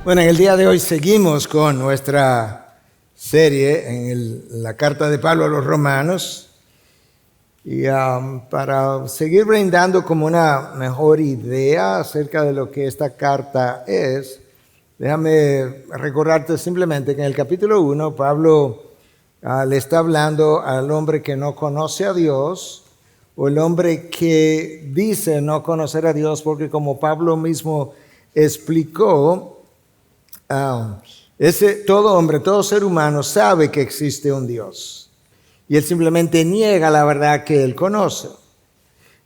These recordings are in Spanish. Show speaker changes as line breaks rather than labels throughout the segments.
Bueno, en el día de hoy seguimos con nuestra serie en la carta de Pablo a los Romanos y para seguir brindando como una mejor idea acerca de lo que esta carta es, déjame recordarte simplemente que en el capítulo 1 Pablo le está hablando al hombre que no conoce a Dios o el hombre que dice no conocer a Dios porque como Pablo mismo explicó, todo hombre, todo ser humano sabe que existe un Dios y él simplemente niega la verdad que él conoce.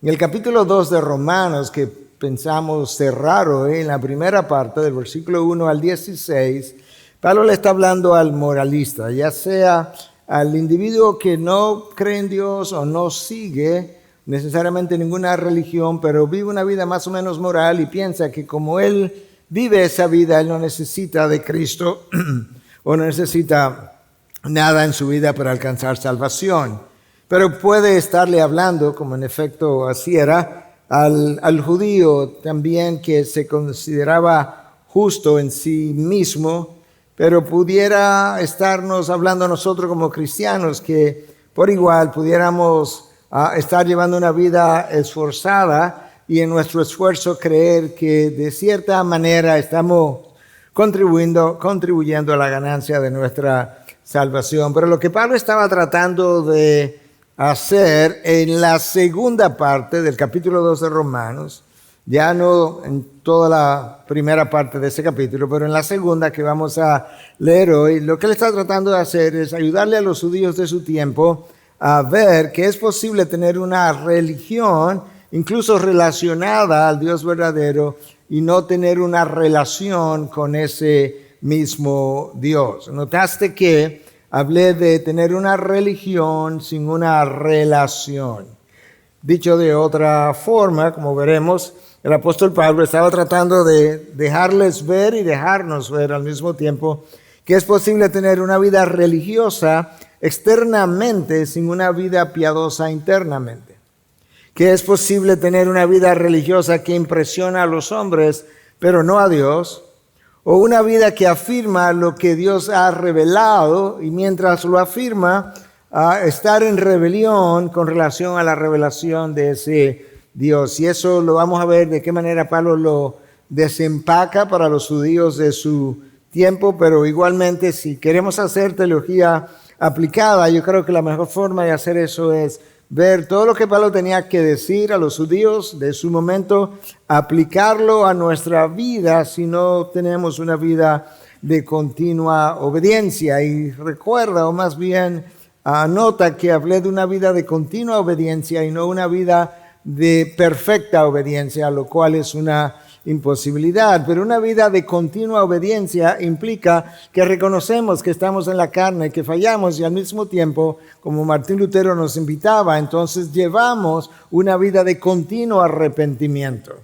En el capítulo 2 de Romanos, que pensamos cerrar hoy en la primera parte del versículo 1 al 16, Pablo le está hablando al moralista, ya sea al individuo que no cree en Dios o no sigue necesariamente ninguna religión, pero vive una vida más o menos moral y piensa que como él vive esa vida, él no necesita de Cristo o no necesita nada en su vida para alcanzar salvación. Pero puede estarle hablando, como en efecto así era, al judío también que se consideraba justo en sí mismo, pero pudiera estarnos hablando a nosotros como cristianos que por igual pudiéramos estar llevando una vida esforzada y en nuestro esfuerzo creer que de cierta manera estamos contribuyendo a la ganancia de nuestra salvación. Pero lo que Pablo estaba tratando de hacer en la segunda parte del capítulo 2 de Romanos, ya no en toda la primera parte de ese capítulo, pero en la segunda que vamos a leer hoy, lo que él está tratando de hacer es ayudarle a los judíos de su tiempo a ver que es posible tener una religión incluso relacionada al Dios verdadero y no tener una relación con ese mismo Dios. Notaste que hablé de tener una religión sin una relación. Dicho de otra forma, como veremos, el apóstol Pablo estaba tratando de dejarles ver y dejarnos ver al mismo tiempo que es posible tener una vida religiosa externamente sin una vida piadosa internamente. Que es posible tener una vida religiosa que impresiona a los hombres, pero no a Dios, o una vida que afirma lo que Dios ha revelado y mientras lo afirma, estar en rebelión con relación a la revelación de ese Dios. Y eso lo vamos a ver de qué manera Pablo lo desempaca para los judíos de su tiempo, pero igualmente si queremos hacer teología aplicada, yo creo que la mejor forma de hacer eso es ver todo lo que Pablo tenía que decir a los judíos de su momento, aplicarlo a nuestra vida si no tenemos una vida de continua obediencia. Y recuerda, o más bien anota que hablé de una vida de continua obediencia y no una vida de perfecta obediencia, lo cual es una imposibilidad. Pero una vida de continua obediencia implica que reconocemos que estamos en la carne, que fallamos y al mismo tiempo, como Martín Lutero nos invitaba, entonces llevamos una vida de continuo arrepentimiento,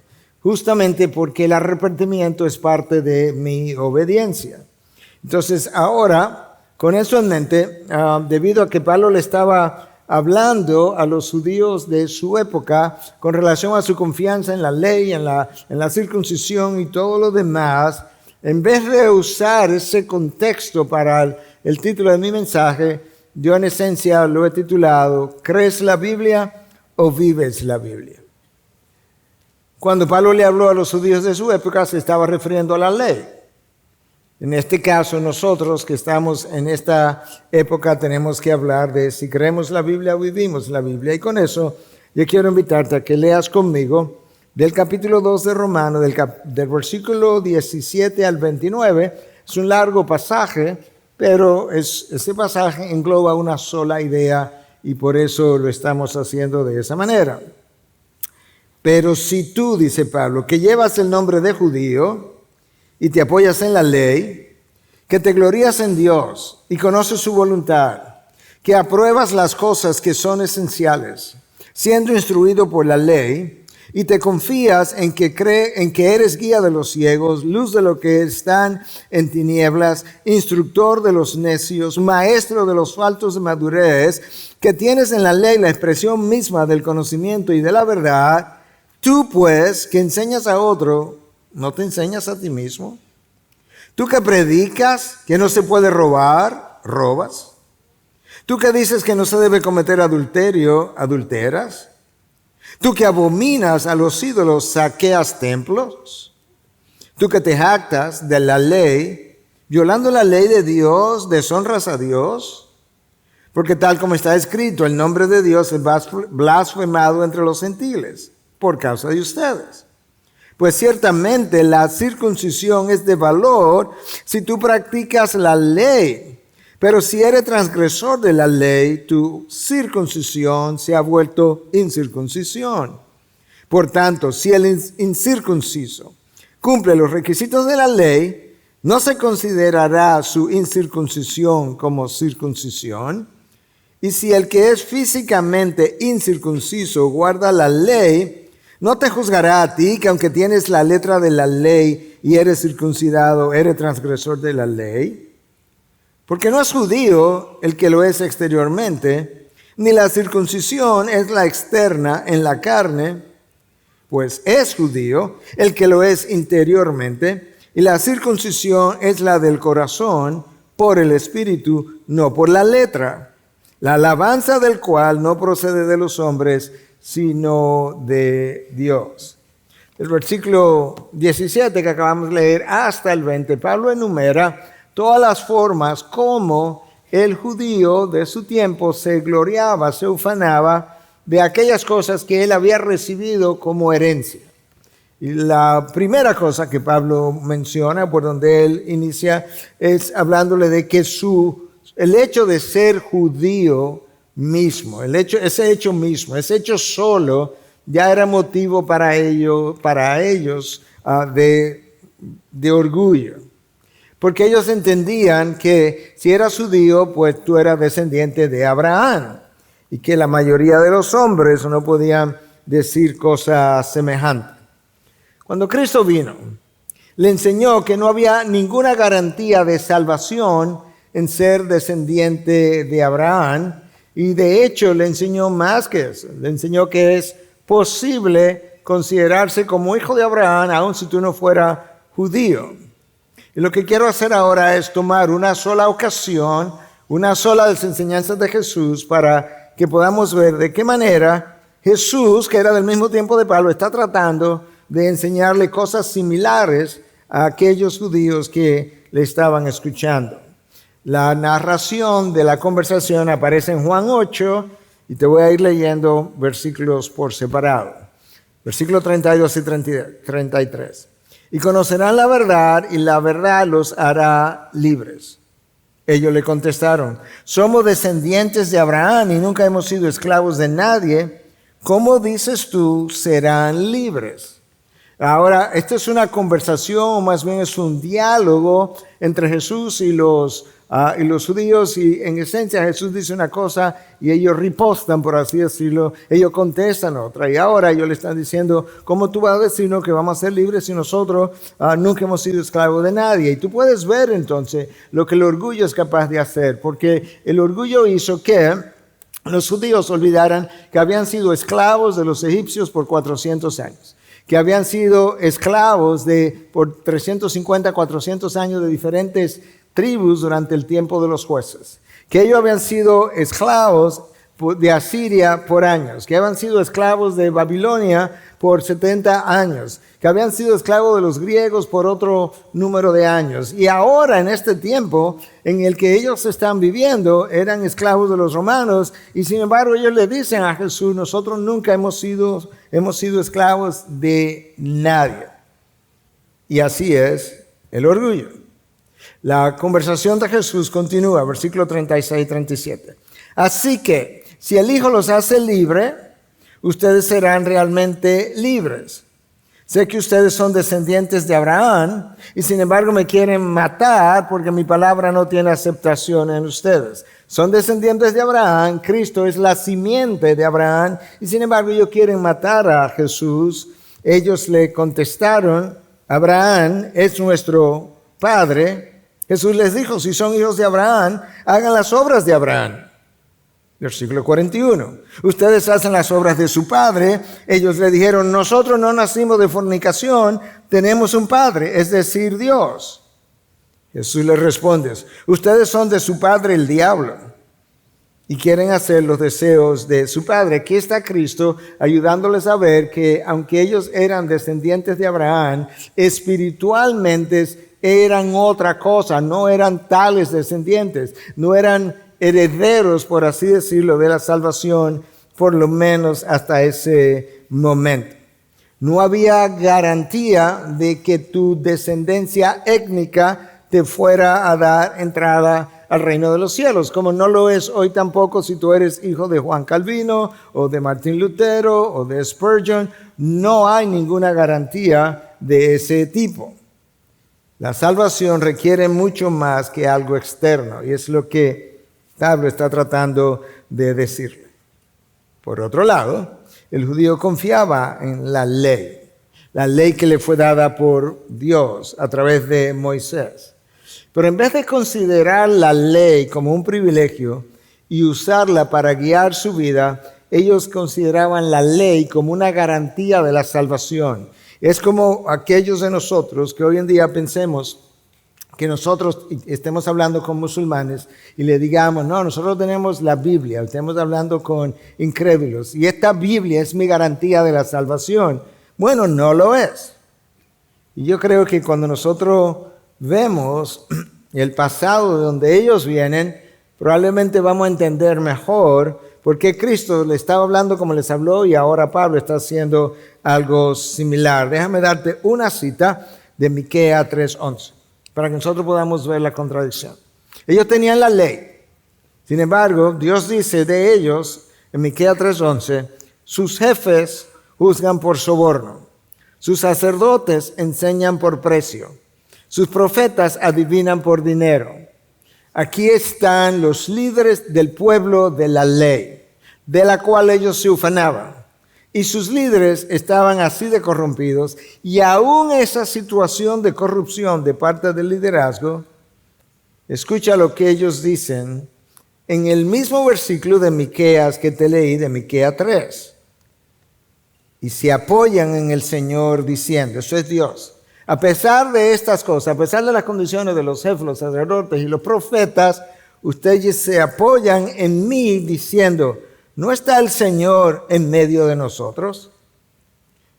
justamente porque el arrepentimiento es parte de mi obediencia. Entonces ahora, con eso en mente, debido a que Pablo le estaba hablando a los judíos de su época con relación a su confianza en la ley, en la circuncisión y todo lo demás, en vez de usar ese contexto para el título de mi mensaje, yo en esencia lo he titulado ¿Crees la Biblia o vives la Biblia? Cuando Pablo le habló a los judíos de su época se estaba refiriendo a la ley. En este caso, nosotros que estamos en esta época tenemos que hablar de si creemos la Biblia o vivimos la Biblia. Y con eso yo quiero invitarte a que leas conmigo del capítulo 2 de Romanos, del versículo 17 al 29. Es un largo pasaje, pero ese pasaje engloba una sola idea y por eso lo estamos haciendo de esa manera. Pero si tú, dice Pablo, que llevas el nombre de judío y te apoyas en la ley, que te glorías en Dios y conoces su voluntad, que apruebas las cosas que son esenciales, siendo instruido por la ley, y te confías en que eres guía de los ciegos, luz de los que están en tinieblas, instructor de los necios, maestro de los faltos de madurez, que tienes en la ley la expresión misma del conocimiento y de la verdad, tú pues que enseñas a otro, ¿no te enseñas a ti mismo? Tú que predicas que no se puede robar, robas. Tú que dices que no se debe cometer adulterio, adulteras. Tú que abominas a los ídolos, saqueas templos. Tú que te jactas de la ley, violando la ley de Dios, deshonras a Dios. Porque tal como está escrito, el nombre de Dios es blasfemado entre los gentiles por causa de ustedes. Pues ciertamente la circuncisión es de valor si tú practicas la ley. Pero si eres transgresor de la ley, tu circuncisión se ha vuelto incircuncisión. Por tanto, si el incircunciso cumple los requisitos de la ley, no se considerará su incircuncisión como circuncisión. Y si el que es físicamente incircunciso guarda la ley, no te juzgará a ti que aunque tienes la letra de la ley y eres circuncidado, eres transgresor de la ley. Porque no es judío el que lo es exteriormente, ni la circuncisión es la externa en la carne, pues es judío el que lo es interiormente, y la circuncisión es la del corazón por el espíritu, no por la letra, la alabanza del cual no procede de los hombres, sino de Dios. El versículo 17 que acabamos de leer hasta el 20, Pablo enumera todas las formas como el judío de su tiempo se gloriaba, se ufanaba de aquellas cosas que él había recibido como herencia. Y la primera cosa que Pablo menciona, por donde él inicia, es hablándole de que el hecho de ser judío mismo, ese hecho solo, ya era motivo para ellos de orgullo. Porque ellos entendían que si eras judío, pues tú eras descendiente de Abraham. Y que la mayoría de los hombres no podían decir cosas semejantes. Cuando Cristo vino, le enseñó que no había ninguna garantía de salvación en ser descendiente de Abraham. Y de hecho le enseñó más que eso. Le enseñó que es posible considerarse como hijo de Abraham, aun si tú no fueras judío. Y lo que quiero hacer ahora es tomar una sola ocasión, una sola de las enseñanzas de Jesús para que podamos ver de qué manera Jesús, que era del mismo tiempo de Pablo, está tratando de enseñarle cosas similares a aquellos judíos que le estaban escuchando. La narración de la conversación aparece en Juan 8 y te voy a ir leyendo versículos por separado. Versículos 32 y 33. Y conocerán la verdad y la verdad los hará libres. Ellos le contestaron, somos descendientes de Abraham y nunca hemos sido esclavos de nadie. ¿Cómo dices tú serán libres? Ahora, esta es una conversación, más bien es un diálogo entre Jesús y los judíos, y en esencia Jesús dice una cosa y ellos ripostan, por así decirlo, ellos contestan otra, y ahora ellos le están diciendo, ¿cómo tú vas a decirnos que vamos a ser libres si nosotros nunca hemos sido esclavos de nadie? Y tú puedes ver entonces lo que el orgullo es capaz de hacer, porque el orgullo hizo que los judíos olvidaran que habían sido esclavos de los egipcios por 400 años. Que habían sido esclavos por 350, 400 años de diferentes tribus durante el tiempo de los jueces. Que ellos habían sido esclavos de Asiria por años. Que habían sido esclavos de Babilonia por 70 años. Que habían sido esclavos de los griegos por otro número de años. Y ahora, en este tiempo en el que ellos están viviendo, eran esclavos de los romanos. Y sin embargo, ellos le dicen a Jesús, nosotros nunca hemos sido esclavos de nadie. Y así es el orgullo. La conversación de Jesús continúa, versículo 36 y 37. Así que, si el Hijo los hace libres, ustedes serán realmente libres. Sé que ustedes son descendientes de Abraham y sin embargo me quieren matar porque mi palabra no tiene aceptación en ustedes. Son descendientes de Abraham, Cristo es la simiente de Abraham y sin embargo ellos quieren matar a Jesús. Ellos le contestaron, Abraham es nuestro padre. Jesús les dijo, si son hijos de Abraham, hagan las obras de Abraham. Versículo 41. Ustedes hacen las obras de su padre. Ellos le dijeron, nosotros no nacimos de fornicación, tenemos un padre, es decir, Dios. Jesús les responde, ustedes son de su padre el diablo y quieren hacer los deseos de su padre. Aquí está Cristo ayudándoles a ver que aunque ellos eran descendientes de Abraham, espiritualmente eran otra cosa, no eran tales descendientes, no eran herederos, por así decirlo, de la salvación, por lo menos hasta ese momento. No había garantía de que tu descendencia étnica te fuera a dar entrada al reino de los cielos, como no lo es hoy tampoco si tú eres hijo de Juan Calvino o de Martín Lutero o de Spurgeon. No hay ninguna garantía de ese tipo. La salvación requiere mucho más que algo externo, y es lo que Pablo está tratando de decirle. Por otro lado, el judío confiaba en la ley que le fue dada por Dios a través de Moisés. Pero en vez de considerar la ley como un privilegio y usarla para guiar su vida, ellos consideraban la ley como una garantía de la salvación. Es como aquellos de nosotros que hoy en día pensemos que nosotros estemos hablando con musulmanes y le digamos, no, nosotros tenemos la Biblia, estamos hablando con incrédulos y esta Biblia es mi garantía de la salvación. Bueno, no lo es. Y yo creo que cuando nosotros vemos el pasado de donde ellos vienen, probablemente vamos a entender mejor por qué Cristo le estaba hablando como les habló y ahora Pablo está haciendo algo similar. Déjame darte una cita de Miqueas 3:11 para que nosotros podamos ver la contradicción. Ellos tenían la ley. Sin embargo, Dios dice de ellos en Miqueas 3:11, sus jefes juzgan por soborno, sus sacerdotes enseñan por precio, sus profetas adivinan por dinero. Aquí están los líderes del pueblo de la ley, de la cual ellos se ufanaban. Y sus líderes estaban así de corrompidos, y aún esa situación de corrupción de parte del liderazgo, escucha lo que ellos dicen en el mismo versículo de Miqueas que te leí, de Miqueas 3. Y se apoyan en el Señor diciendo, eso es Dios. A pesar de estas cosas, a pesar de las condiciones de los jefes, los sacerdotes y los profetas, ustedes se apoyan en mí diciendo, ¿no está el Señor en medio de nosotros?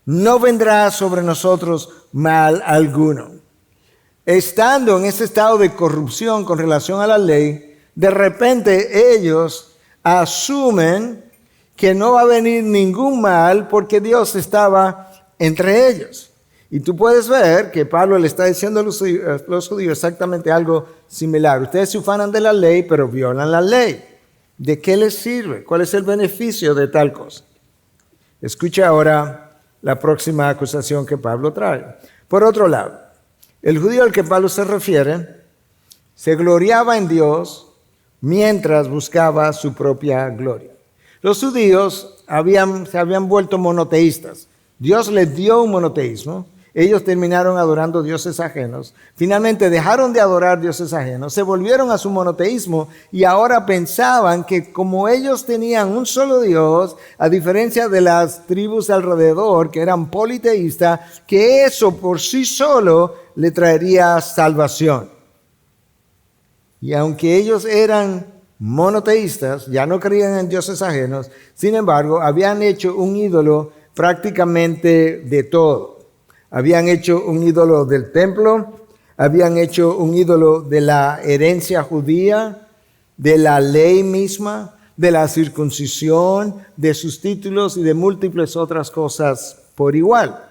No vendrá sobre nosotros mal alguno. Estando en ese estado de corrupción con relación a la ley, de repente ellos asumen que no va a venir ningún mal porque Dios estaba entre ellos. Y tú puedes ver que Pablo le está diciendo a los judíos exactamente algo similar. Ustedes se ufanan de la ley, pero violan la ley. ¿De qué les sirve? ¿Cuál es el beneficio de tal cosa? Escucha ahora la próxima acusación que Pablo trae. Por otro lado, el judío al que Pablo se refiere se gloriaba en Dios mientras buscaba su propia gloria. Los judíos se habían vuelto monoteístas. Dios les dio un monoteísmo. Ellos terminaron adorando dioses ajenos. Finalmente dejaron de adorar dioses ajenos, se volvieron a su monoteísmo y ahora pensaban que como ellos tenían un solo Dios, a diferencia de las tribus alrededor que eran politeístas, que eso por sí solo le traería salvación. Y aunque ellos eran monoteístas, ya no creían en dioses ajenos, sin embargo, habían hecho un ídolo prácticamente de todo. Habían hecho un ídolo del templo, habían hecho un ídolo de la herencia judía, de la ley misma, de la circuncisión, de sus títulos y de múltiples otras cosas por igual.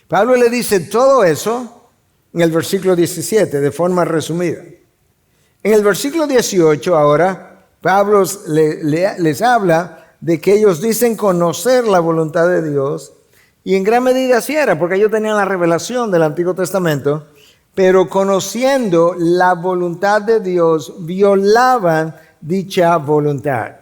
Pablo le dice todo eso en el versículo 17 de forma resumida. En el versículo 18 ahora, Pablo les habla de que ellos dicen conocer la voluntad de Dios, y en gran medida así era, porque ellos tenían la revelación del Antiguo Testamento, pero conociendo la voluntad de Dios, violaban dicha voluntad.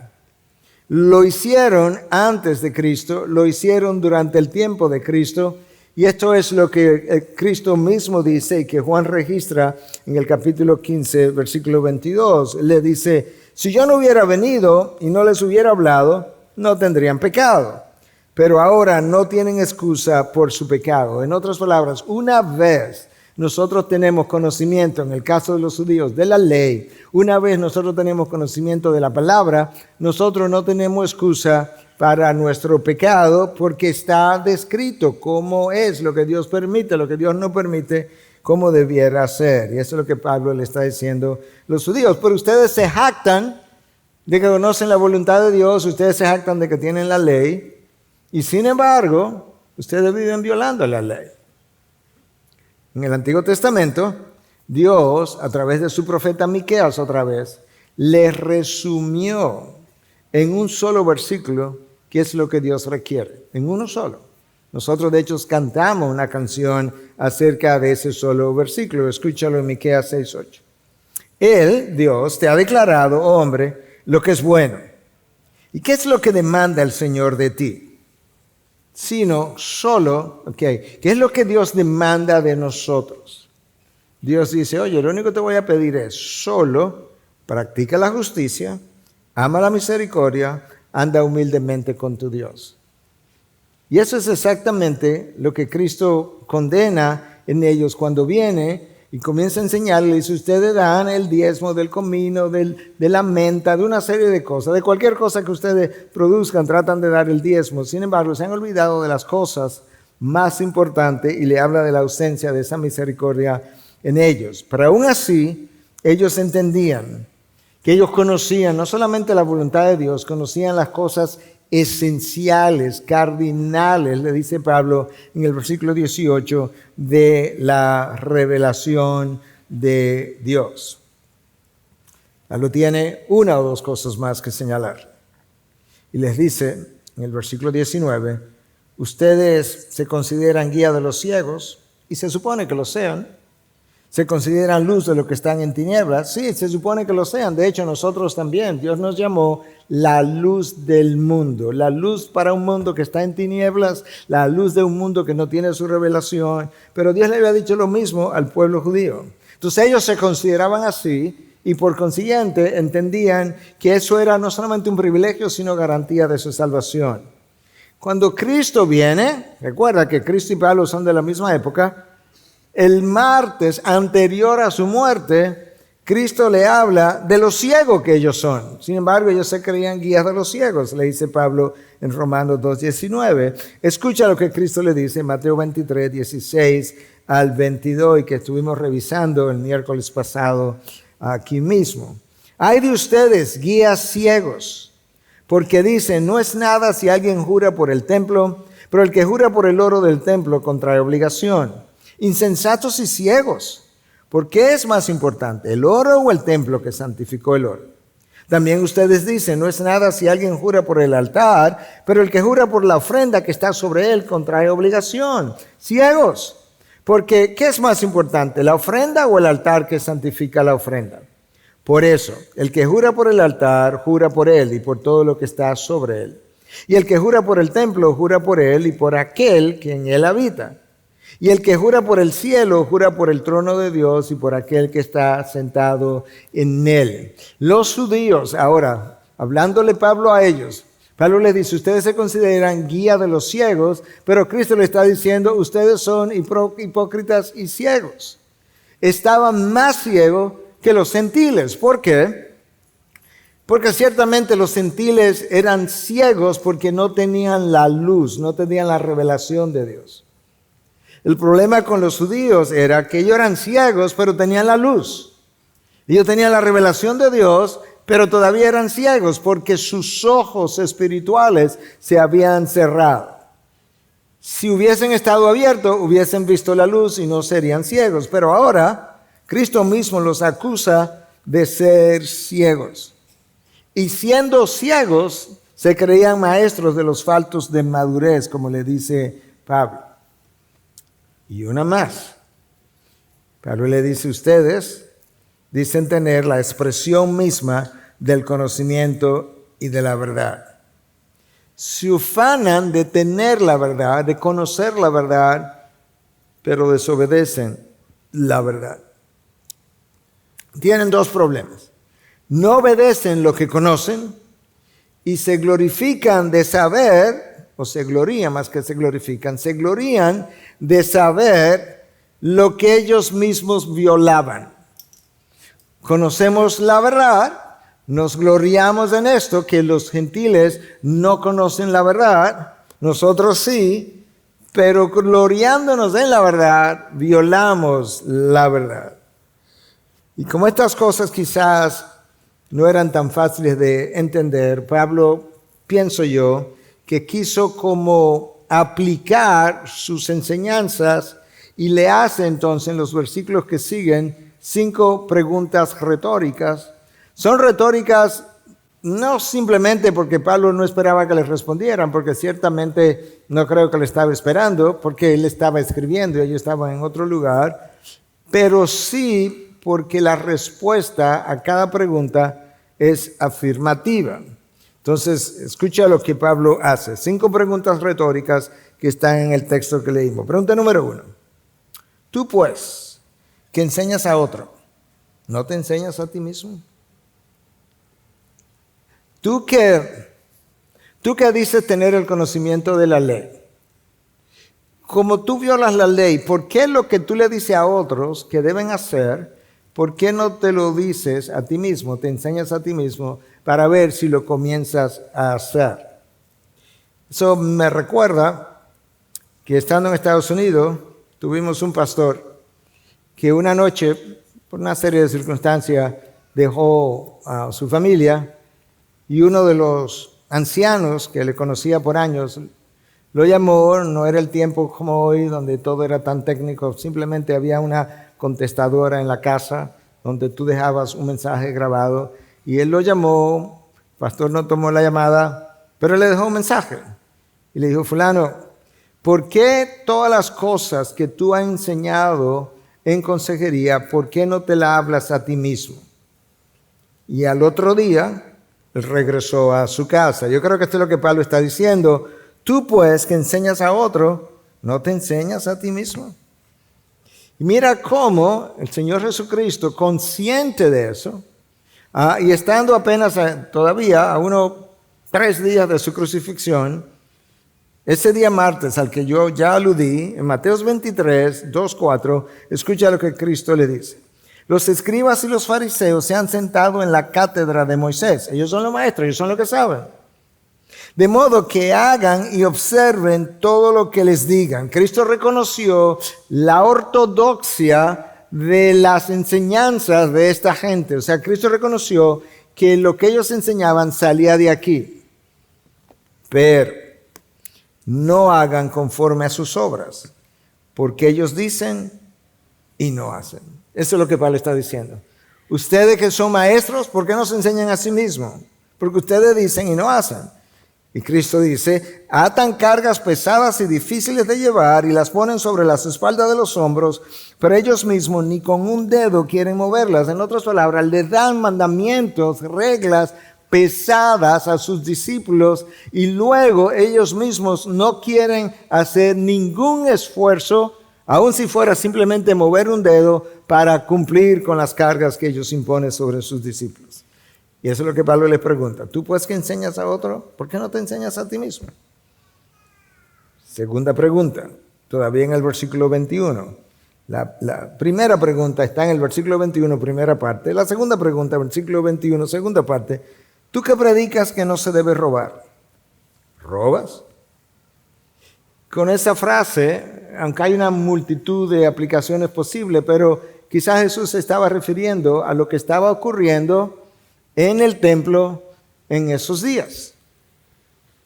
Lo hicieron antes de Cristo, lo hicieron durante el tiempo de Cristo, y esto es lo que Cristo mismo dice y que Juan registra en el capítulo 15, versículo 22. Le dice, si yo no hubiera venido y no les hubiera hablado, no tendrían pecado. Pero ahora no tienen excusa por su pecado. En otras palabras, una vez nosotros tenemos conocimiento, en el caso de los judíos, de la ley, una vez nosotros tenemos conocimiento de la palabra, nosotros no tenemos excusa para nuestro pecado porque está descrito cómo es lo que Dios permite, lo que Dios no permite, cómo debiera ser. Y eso es lo que Pablo le está diciendo a los judíos. Pero ustedes se jactan de que conocen la voluntad de Dios, ustedes se jactan de que tienen la ley, y sin embargo, ustedes viven violando la ley. En el Antiguo Testamento, Dios, a través de su profeta Miqueas otra vez, le resumió en un solo versículo qué es lo que Dios requiere, en uno solo. Nosotros de hecho cantamos una canción acerca de ese solo versículo. Escúchalo en Miqueas 6:8. Él, Dios, te ha declarado, oh hombre, lo que es bueno. ¿Y qué es lo que demanda el Señor de ti? Sino solo, ¿qué es lo que Dios demanda de nosotros? Dios dice, oye, lo único que te voy a pedir es solo practica la justicia, ama la misericordia, anda humildemente con tu Dios. Y eso es exactamente lo que Cristo condena en ellos cuando viene y comienza a enseñarles, si ustedes dan el diezmo del comino, de la menta, de una serie de cosas, de cualquier cosa que ustedes produzcan, tratan de dar el diezmo. Sin embargo, se han olvidado de las cosas más importantes y le habla de la ausencia de esa misericordia en ellos. Pero aún así, ellos entendían que ellos conocían no solamente la voluntad de Dios, conocían las cosas esenciales, cardinales, le dice Pablo en el versículo 18, de la revelación de Dios. Pablo tiene una o dos cosas más que señalar. Y les dice en el versículo 19, ustedes se consideran guía de los ciegos, y se supone que lo sean. Se consideran luz de los que están en tinieblas. Sí, se supone que lo sean. De hecho, nosotros también. Dios nos llamó la luz del mundo. La luz para un mundo que está en tinieblas. La luz de un mundo que no tiene su revelación. Pero Dios le había dicho lo mismo al pueblo judío. Entonces ellos se consideraban así y por consiguiente entendían que eso era no solamente un privilegio, sino garantía de su salvación. Cuando Cristo viene, recuerda que Cristo y Pablo son de la misma época. El martes anterior a su muerte, Cristo le habla de los ciegos que ellos son. Sin embargo, ellos se creían guías de los ciegos, le dice Pablo en Romanos 2:19. Escucha lo que Cristo le dice en Mateo 23, 16 al 22, y que estuvimos revisando el miércoles pasado aquí mismo. Hay de ustedes guías ciegos, porque dicen, no es nada si alguien jura por el templo, pero el que jura por el oro del templo contrae obligación. Insensatos y ciegos, ¿por qué es más importante, el oro o el templo que santificó el oro? También ustedes dicen, no es nada si alguien jura por el altar, pero el que jura por la ofrenda que está sobre él contrae obligación. Ciegos, porque ¿qué es más importante, la ofrenda o el altar que santifica la ofrenda? Por eso, el que jura por el altar, jura por él y por todo lo que está sobre él. Y el que jura por el templo, jura por él y por aquel que en él habita. Y el que jura por el cielo, jura por el trono de Dios y por aquel que está sentado en él. Los judíos, ahora, hablándole Pablo a ellos, Pablo les dice, ustedes se consideran guía de los ciegos, pero Cristo le está diciendo, ustedes son hipócritas y ciegos. Estaban más ciegos que los gentiles. ¿Por qué? Porque ciertamente los gentiles eran ciegos porque no tenían la luz, no tenían la revelación de Dios. El problema con los judíos era que ellos eran ciegos, pero tenían la luz. Ellos tenían la revelación de Dios, pero todavía eran ciegos porque sus ojos espirituales se habían cerrado. Si hubiesen estado abiertos, hubiesen visto la luz y no serían ciegos. Pero ahora, Cristo mismo los acusa de ser ciegos. Y siendo ciegos, se creían maestros de los faltos de madurez, como le dice Pablo. Y una más. Pablo le dice, ustedes dicen tener la expresión misma del conocimiento y de la verdad. Se ufanan de tener la verdad, de conocer la verdad, pero desobedecen la verdad. Tienen dos problemas. No obedecen lo que conocen y se glorifican de saber, o se glorían más que se glorifican, se glorían de saber lo que ellos mismos violaban. Conocemos la verdad, nos gloriamos en esto, que los gentiles no conocen la verdad, nosotros sí, pero gloriándonos en la verdad, violamos la verdad. Y como estas cosas quizás no eran tan fáciles de entender, Pablo, pienso yo, que quiso como aplicar sus enseñanzas y le hace entonces en los versículos que siguen 5 preguntas retóricas. Son retóricas no simplemente porque Pablo no esperaba que les respondieran, porque ciertamente no creo que le estaba esperando, porque él estaba escribiendo y ellos estaban en otro lugar, pero sí porque la respuesta a cada pregunta es afirmativa. Entonces, escucha lo que Pablo hace. 5 preguntas retóricas que están en el texto que leímos. Pregunta número 1. Tú pues, que enseñas a otro, ¿no te enseñas a ti mismo? Tú que dices tener el conocimiento de la ley. Como tú violas la ley, ¿por qué lo que tú le dices a otros que deben hacer, por qué no te lo dices a ti mismo, te enseñas a ti mismo para ver si lo comienzas a hacer? Eso me recuerda que estando en Estados Unidos, tuvimos un pastor que una noche, por una serie de circunstancias, dejó a su familia y uno de los ancianos que le conocía por años lo llamó. No era el tiempo como hoy donde todo era tan técnico, simplemente había una contestadora en la casa donde tú dejabas un mensaje grabado y él lo llamó. El pastor no tomó la llamada, pero le dejó un mensaje y le dijo: fulano, ¿por qué todas las cosas que tú has enseñado en consejería, por qué no te la hablas a ti mismo? Y al otro día él regresó a su casa. Yo creo que esto es lo que Pablo está diciendo. Tú pues que enseñas a otro, ¿no te enseñas a ti mismo? Y mira cómo el Señor Jesucristo, consciente de eso, y estando apenas todavía a 3 días de su crucifixión, ese día martes al que yo ya aludí, en Mateo 23, 2, 4, escucha lo que Cristo le dice. Los escribas y los fariseos se han sentado en la cátedra de Moisés. Ellos son los maestros, ellos son los que saben. De modo que hagan y observen todo lo que les digan. Cristo reconoció la ortodoxia de las enseñanzas de esta gente. O sea, Cristo reconoció que lo que ellos enseñaban salía de aquí. Pero no hagan conforme a sus obras, porque ellos dicen y no hacen. Eso es lo que Pablo está diciendo. Ustedes que son maestros, ¿por qué no se enseñan a sí mismos? Porque ustedes dicen y no hacen. Y Cristo dice: atan cargas pesadas y difíciles de llevar y las ponen sobre las espaldas de los hombros, pero ellos mismos ni con un dedo quieren moverlas. En otras palabras, les dan mandamientos, reglas pesadas a sus discípulos y luego ellos mismos no quieren hacer ningún esfuerzo, aun si fuera simplemente mover un dedo, para cumplir con las cargas que ellos imponen sobre sus discípulos. Y eso es lo que Pablo les pregunta. ¿Tú pues que enseñas a otro? ¿Por qué no te enseñas a ti mismo? Segunda pregunta, todavía en el versículo 21. La primera pregunta está en el versículo 21, primera parte. La segunda pregunta, versículo 21, segunda parte. ¿Tú que predicas que no se debe robar? ¿Robas? Con esa frase, aunque hay una multitud de aplicaciones posibles, pero quizás Jesús se estaba refiriendo a lo que estaba ocurriendo en el templo en esos días.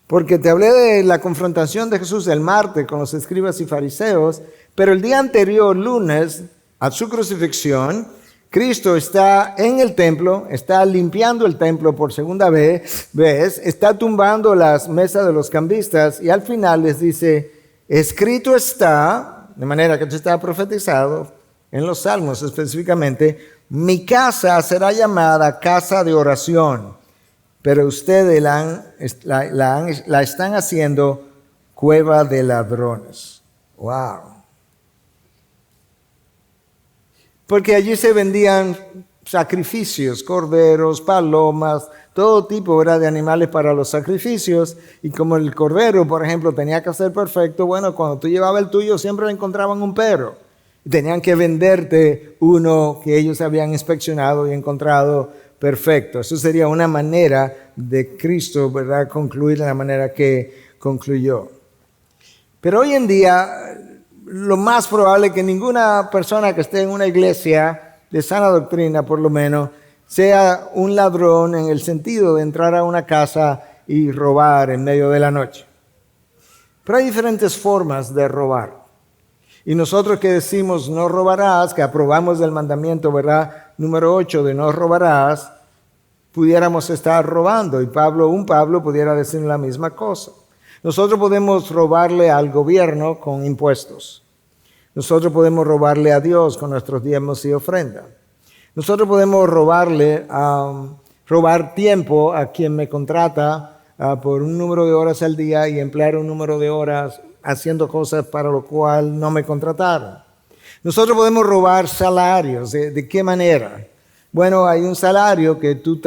Porque te hablé de la confrontación de Jesús el martes con los escribas y fariseos, pero el día anterior, lunes, a su crucifixión, Cristo está en el templo, está limpiando el templo por segunda vez, está tumbando las mesas de los cambistas y al final les dice: escrito está, de manera que esto está profetizado en los Salmos específicamente, mi casa será llamada casa de oración, pero ustedes la están haciendo cueva de ladrones. ¡Wow! Porque allí se vendían sacrificios, corderos, palomas, todo tipo de animales para los sacrificios. Y como el cordero, por ejemplo, tenía que ser perfecto, bueno, cuando tú llevabas el tuyo siempre le encontraban un pero. Tenían que venderte uno que ellos habían inspeccionado y encontrado perfecto. Eso sería una manera de Cristo, ¿verdad?, concluir de la manera que concluyó. Pero hoy en día, lo más probable es que ninguna persona que esté en una iglesia de sana doctrina, por lo menos, sea un ladrón en el sentido de entrar a una casa y robar en medio de la noche. Pero hay diferentes formas de robar. Y nosotros que decimos no robarás, que aprobamos el mandamiento, ¿verdad?, número 8 de no robarás, pudiéramos estar robando. Y un Pablo pudiera decir la misma cosa. Nosotros podemos robarle al gobierno con impuestos. Nosotros podemos robarle a Dios con nuestros diezmos y ofrendas. Nosotros podemos robar tiempo a quien me contrata por un número de horas al día y emplear un número de horas haciendo cosas para lo cual no me contrataron. Nosotros podemos robar salarios. ¿De qué manera? Bueno, hay un salario que tú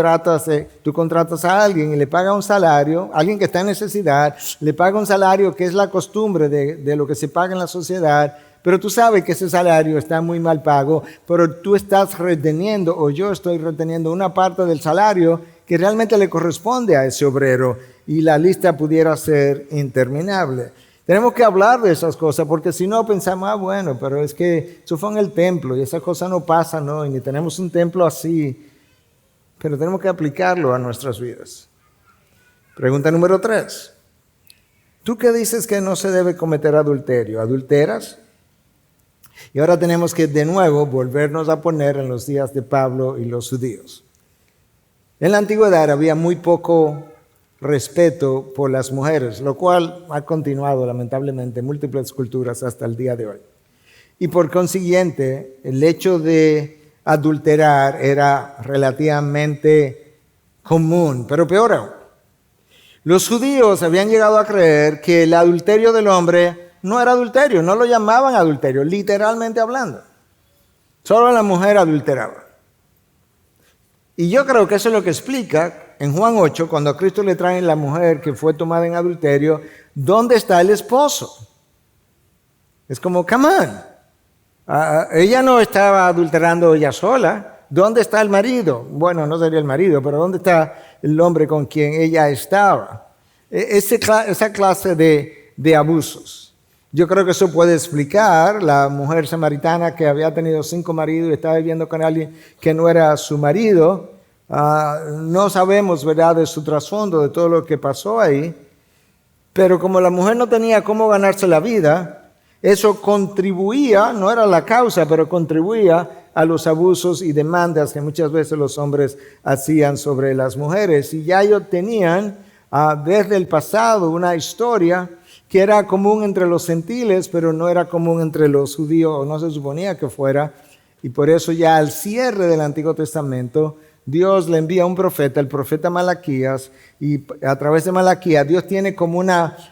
contratas a alguien y le pagas un salario, alguien que está en necesidad, le paga un salario que es la costumbre de lo que se paga en la sociedad, pero tú sabes que ese salario está muy mal pago, pero tú estás reteniendo, o yo estoy reteniendo una parte del salario que realmente le corresponde a ese obrero, y la lista pudiera ser interminable. Tenemos que hablar de esas cosas, porque si no pensamos, bueno, pero es que eso fue en el templo y esa cosa no pasa, ¿no? Y ni tenemos un templo así. Pero tenemos que aplicarlo a nuestras vidas. Pregunta número 3. ¿Tú qué dices que no se debe cometer adulterio? ¿Adulteras? Y ahora tenemos que de nuevo volvernos a poner en los días de Pablo y los judíos. En la antigüedad había muy poco respeto por las mujeres, lo cual ha continuado lamentablemente en múltiples culturas hasta el día de hoy. Y por consiguiente, el hecho de adulterar era relativamente común, pero peor aún. Los judíos habían llegado a creer que el adulterio del hombre no era adulterio, no lo llamaban adulterio, literalmente hablando. Solo la mujer adulteraba. Y yo creo que eso es lo que explica en Juan 8, cuando a Cristo le traen la mujer que fue tomada en adulterio, ¿dónde está el esposo? Es como, come on. Ella no estaba adulterando ella sola. ¿Dónde está el marido? Bueno, no sería el marido, pero ¿dónde está el hombre con quien ella estaba? Esa clase de abusos. Yo creo que eso puede explicar la mujer samaritana que había tenido 5 maridos y estaba viviendo con alguien que no era su marido. No sabemos, ¿verdad?, de su trasfondo, de todo lo que pasó ahí. Pero como la mujer no tenía cómo ganarse la vida, eso contribuía, no era la causa, pero contribuía a los abusos y demandas que muchas veces los hombres hacían sobre las mujeres. Y ya ellos tenían desde el pasado una historia que era común entre los gentiles, pero no era común entre los judíos, o no se suponía que fuera. Y por eso ya al cierre del Antiguo Testamento, Dios le envía un profeta, el profeta Malaquías, y a través de Malaquías, Dios tiene como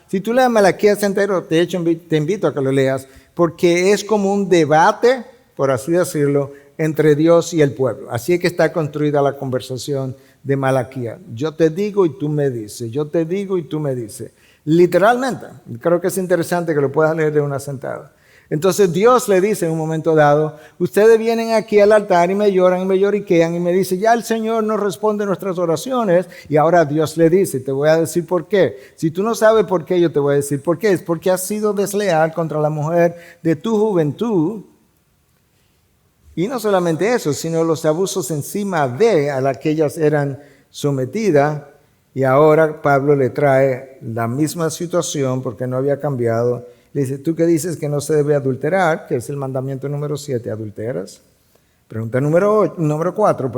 si tú lees Malaquías entero, de hecho te invito a que lo leas, porque es como un debate, por así decirlo, entre Dios y el pueblo. Así es que está construida la conversación de Malaquías. Yo te digo y tú me dices, yo te digo y tú me dices. Literalmente, creo que es interesante que lo puedas leer de una sentada. Entonces Dios le dice en un momento dado, ustedes vienen aquí al altar y me lloran y me lloriquean y me dicen, ya el Señor no responde nuestras oraciones. Y ahora Dios le dice, te voy a decir por qué. Si tú no sabes por qué, yo te voy a decir por qué. Es porque has sido desleal contra la mujer de tu juventud. Y no solamente eso, sino los abusos encima a la que ellas eran sometidas. Y ahora Pablo le trae la misma situación porque no había cambiado. Le dice, ¿tú qué dices que no se debe adulterar? Que es el mandamiento número 7, ¿adulteras? Pregunta número 4,